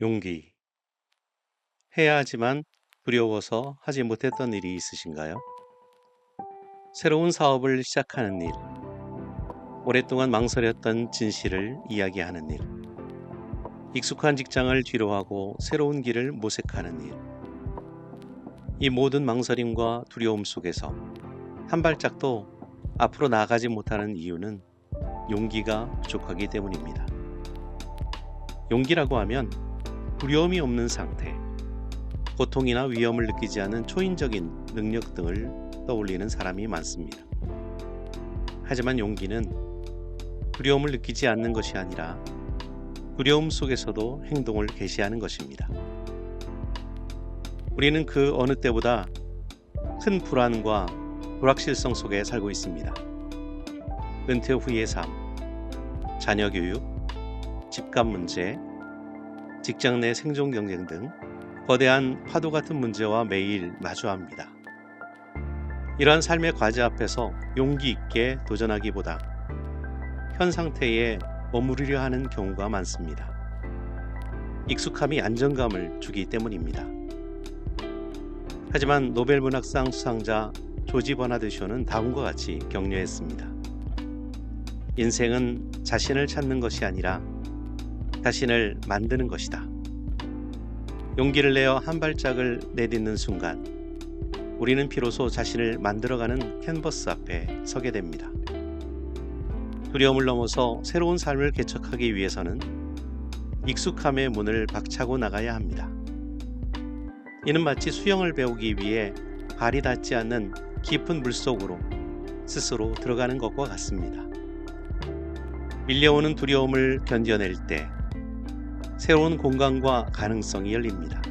용기. 해야 하지만 두려워서 하지 못했던 일이 있으신가요? 새로운 사업을 시작하는 일, 오랫동안 망설였던 진실을 이야기하는 일, 익숙한 직장을 뒤로하고 새로운 길을 모색하는 일. 이 모든 망설임과 두려움 속에서 한 발짝도 앞으로 나아가지 못하는 이유는 용기가 부족하기 때문입니다. 용기라고 하면 두려움이 없는 상태, 고통이나 위험을 느끼지 않는 초인적인 능력 등을 떠올리는 사람이 많습니다. 하지만 용기는 두려움을 느끼지 않는 것이 아니라 두려움 속에서도 행동을 개시하는 것입니다. 우리는 그 어느 때보다 큰 불안과 불확실성 속에 살고 있습니다. 은퇴 후의 삶, 자녀 교육, 집값 문제, 직장 내 생존 경쟁 등 거대한 파도 같은 문제와 매일 마주합니다. 이러한 삶의 과제 앞에서 용기 있게 도전하기보다 현 상태에 머무르려 하는 경우가 많습니다. 익숙함이 안정감을 주기 때문입니다. 하지만 노벨 문학상 수상자 조지 버나드 쇼는 다음과 같이 격려했습니다. 인생은 자신을 찾는 것이 아니라 자신을 만드는 것이다. 용기를 내어 한 발짝을 내딛는 순간 우리는 비로소 자신을 만들어가는 캔버스 앞에 서게 됩니다. 두려움을 넘어서 새로운 삶을 개척하기 위해서는 익숙함의 문을 박차고 나가야 합니다. 이는 마치 수영을 배우기 위해 발이 닿지 않는 깊은 물속으로 스스로 들어가는 것과 같습니다. 밀려오는 두려움을 견뎌낼 때 새로운 공간과 가능성이 열립니다.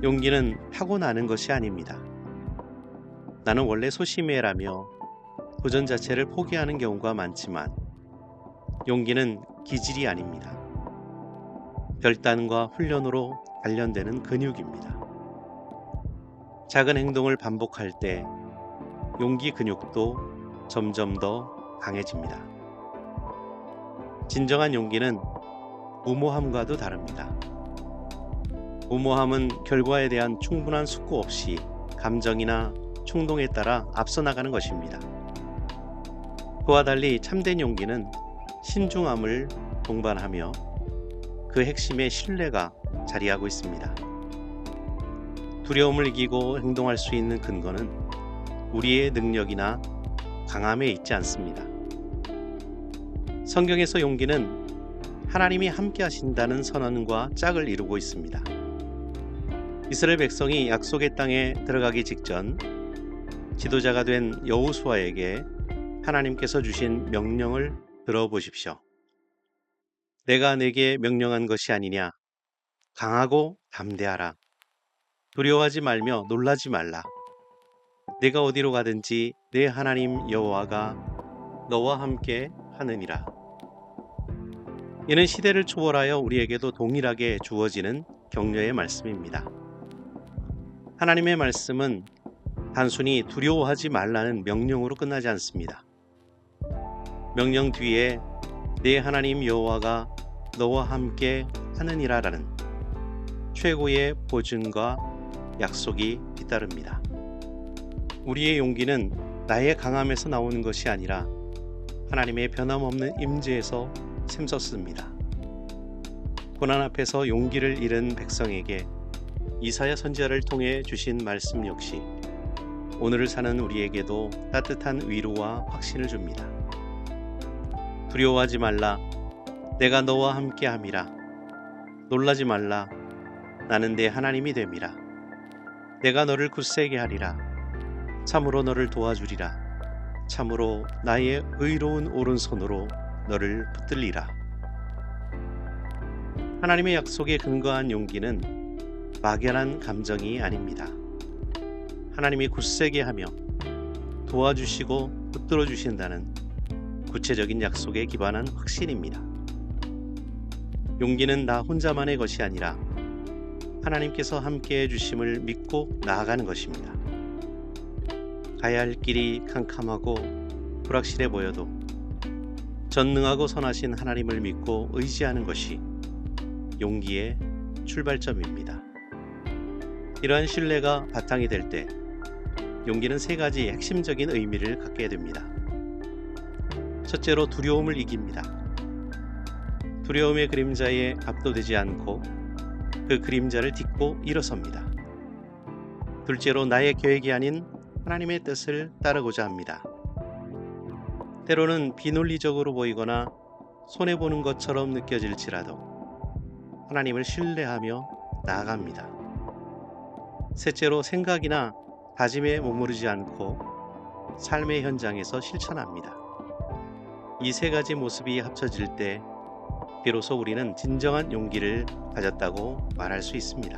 용기는 타고나는 것이 아닙니다. 나는 원래 소심해라며 도전 자체를 포기하는 경우가 많지만 용기는 기질이 아닙니다. 결단과 훈련으로 단련되는 근육입니다. 작은 행동을 반복할 때 용기 근육도 점점 더 강해집니다. 진정한 용기는 무모함과도 다릅니다. 무모함은 결과에 대한 충분한 숙고 없이 감정이나 충동에 따라 앞서 나가는 것입니다. 그와 달리 참된 용기는 신중함을 동반하며 그 핵심에 신뢰가 자리하고 있습니다. 두려움을 이기고 행동할 수 있는 근거는 우리의 능력이나 강함에 있지 않습니다. 성경에서 용기는 하나님이 함께 하신다는 선언과 짝을 이루고 있습니다. 이스라엘 백성이 약속의 땅에 들어가기 직전 지도자가 된 여호수아에게 하나님께서 주신 명령을 들어보십시오. 내가 내게 명령한 것이 아니냐. 강하고 담대하라. 두려워하지 말며 놀라지 말라. 내가 어디로 가든지 내 하나님 여호와가 너와 함께 하느니라. 이는 시대를 초월하여 우리에게도 동일하게 주어지는 격려의 말씀입니다. 하나님의 말씀은 단순히 두려워하지 말라는 명령으로 끝나지 않습니다. 명령 뒤에 내 하나님 여호와가 너와 함께 하느니라라는 최고의 보증과 약속이 뒤따릅니다. 우리의 용기는 나의 강함에서 나오는 것이 아니라 하나님의 변함없는 임재에서 샘솟습니다. 고난 앞에서 용기를 잃은 백성에게 이사야 선지자를 통해 주신 말씀 역시 오늘을 사는 우리에게도 따뜻한 위로와 확신을 줍니다. 두려워하지 말라. 내가 너와 함께 함이라. 놀라지 말라. 나는 내 하나님이 됨이라. 내가 너를 굳세게 하리라. 참으로 너를 도와주리라. 참으로 나의 의로운 오른손으로 너를 붙들리라. 하나님의 약속에 근거한 용기는 막연한 감정이 아닙니다. 하나님이 굳세게 하며 도와주시고 붙들어 주신다는 구체적인 약속에 기반한 확신입니다. 용기는 나 혼자만의 것이 아니라 하나님께서 함께해 주심을 믿고 나아가는 것입니다. 가야 할 길이 캄캄하고 불확실해 보여도 전능하고 선하신 하나님을 믿고 의지하는 것이 용기의 출발점입니다. 이러한 신뢰가 바탕이 될 때 용기는 세 가지 핵심적인 의미를 갖게 됩니다. 첫째로 두려움을 이깁니다. 두려움의 그림자에 압도되지 않고 그 그림자를 딛고 일어섭니다. 둘째로 나의 계획이 아닌 하나님의 뜻을 따르고자 합니다. 때로는 비논리적으로 보이거나 손해보는 것처럼 느껴질지라도 하나님을 신뢰하며 나아갑니다. 셋째로 생각이나 다짐에 머무르지 않고 삶의 현장에서 실천합니다. 이 세 가지 모습이 합쳐질 때 비로소 우리는 진정한 용기를 가졌다고 말할 수 있습니다.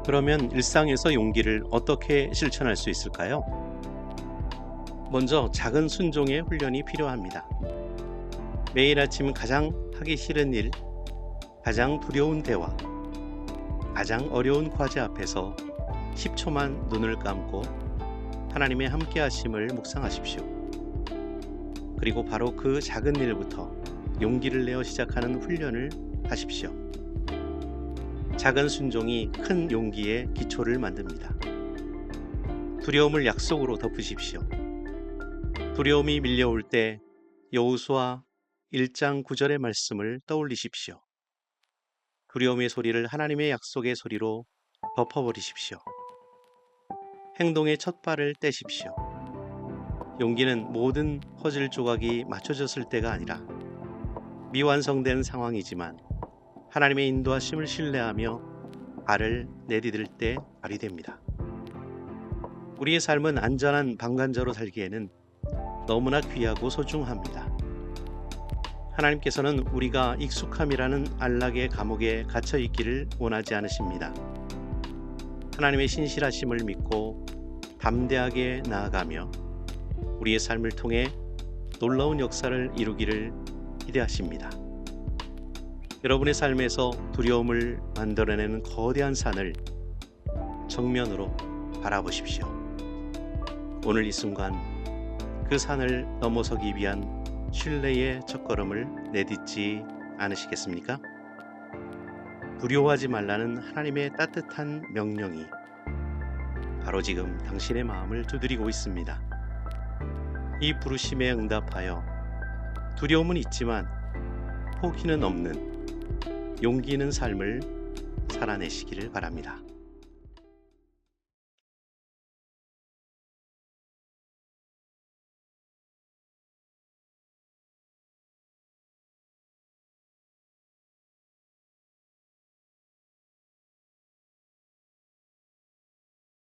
그러면 일상에서 용기를 어떻게 실천할 수 있을까요? 먼저 작은 순종의 훈련이 필요합니다. 매일 아침 가장 하기 싫은 일, 가장 두려운 대화, 가장 어려운 과제 앞에서 10초만 눈을 감고 하나님의 함께하심을 묵상하십시오. 그리고 바로 그 작은 일부터 용기를 내어 시작하는 훈련을 하십시오. 작은 순종이 큰 용기의 기초를 만듭니다. 두려움을 약속으로 덮으십시오. 두려움이 밀려올 때 여호수아 1장 9절의 말씀을 떠올리십시오. 두려움의 소리를 하나님의 약속의 소리로 덮어버리십시오. 행동의 첫 발을 떼십시오. 용기는 모든 퍼즐 조각이 맞춰졌을 때가 아니라 미완성된 상황이지만 하나님의 인도하심을 신뢰하며 발을 내디딜 때 발휘됩니다. 우리의 삶은 안전한 방관자로 살기에는 너무나 귀하고 소중합니다. 하나님께서는 우리가 익숙함이라는 안락의 감옥에 갇혀 있기를 원하지 않으십니다. 하나님의 신실하심을 믿고 담대하게 나아가며 우리의 삶을 통해 놀라운 역사를 이루기를 기대하십니다. 여러분의 삶에서 두려움을 만들어내는 거대한 산을 정면으로 바라보십시오. 오늘 이 순간 그 산을 넘어서기 위한 신뢰의 첫걸음을 내딛지 않으시겠습니까? 두려워하지 말라는 하나님의 따뜻한 명령이 바로 지금 당신의 마음을 두드리고 있습니다. 이 부르심에 응답하여 두려움은 있지만 포기는 없는 용기 있는 삶을 살아내시기를 바랍니다.